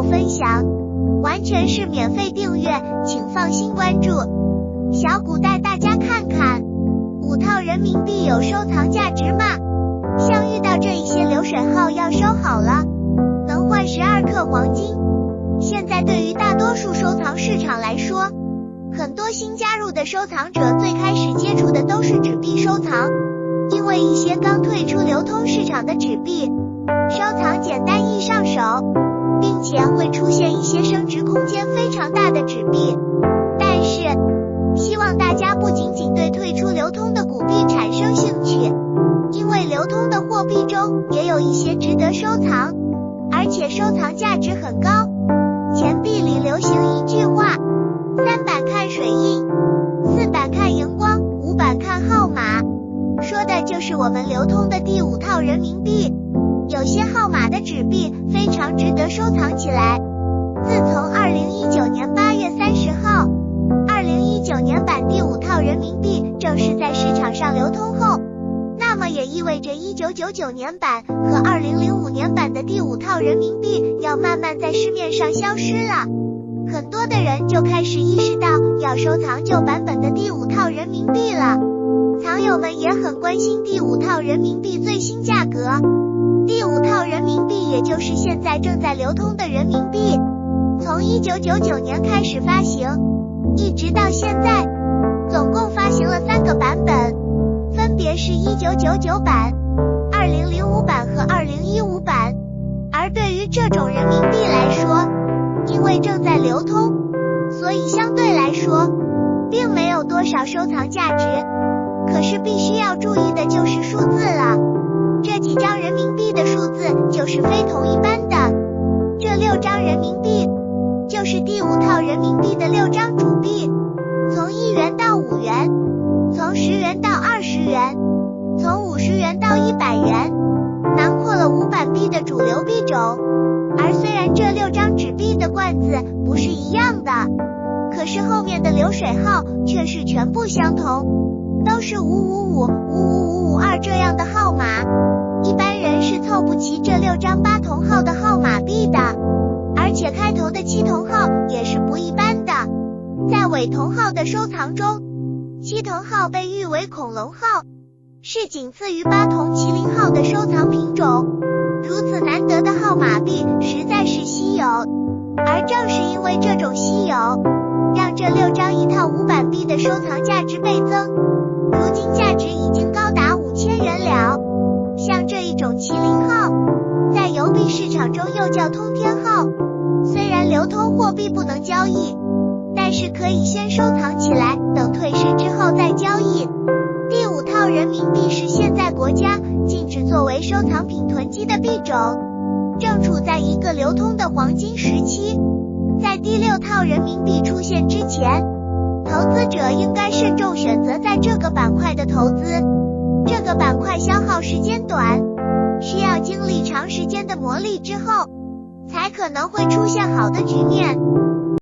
有分享，完全是免费订阅，请放心关注。小谷带大家看看，5套人民币有收藏价值吗？像遇到这一些流水号要收好了，能换12克黄金。现在对于大多数收藏市场来说，很多新加入的收藏者最开始接触的都是纸币收藏，因为一些刚退出流通市场的纸币收藏简单易上手，并且会出现一些升值空间非常大的纸币。但是希望大家不仅仅对退出流通的古币产生兴趣，因为流通的货币中也有一些值得收藏，而且收藏价值很高。钱币里流行一句话，3版看水印，4版看荧光，5版看号码，说的就是我们流通的第5套人民币。有些号码的纸币非常值得收藏起来。自从2019年8月30号，2019年版第5套人民币正式在市场上流通后，那么也意味着1999年版和2005年版的第5套人民币要慢慢在市面上消失了。很多的人就开始意识到要收藏旧版本的第5套人民币了。藏友们也很关心第5套人民币最新价格。第5套人民币也就是现在正在流通的人民币，从1999年开始发行，一直到现在，总共发行了3个版本，分别是1999版、2005版和2015版。而对于这种人民币来说，因为正在流通，所以相对来说并没有多少收藏价值。可是必须要注意的就是数字了，这几张人民币的数字就是非同一般的。这6张人民币就是第5套人民币的6张主币，从1元到5元，从10元到20元，从50元到100元，囊括了5版币的主流币种。而虽然这6张纸币的冠字不是一样的，可是后面的流水号却是全部相同，都是555、55552这样的号码。一般人是凑不齐这6张8同号的号码币的，而且开头的7同号也是不一般的。在伪同号的收藏中，7同号被誉为恐龙号，是仅次于8同麒麟号的收藏品种。如此难得的号码币实在是稀有，而正是因为这种稀有，让这6张1套5版币的收藏价值倍增，如今价值已经高达5000元了。像这一种麒麟号，在邮币市场中又叫通天号，虽然流通货币不能交易，但是可以先收藏起来，等退市之后再交易。第5套人民币是现在国家禁止作为收藏品囤积的币种，正处在一个流通的黄金时期。在第6套人民币出现之前，投资者应该慎重选择在这个板块的投资。这个板块消耗时间短，需要经历长时间的磨砺之后，才可能会出现好的局面。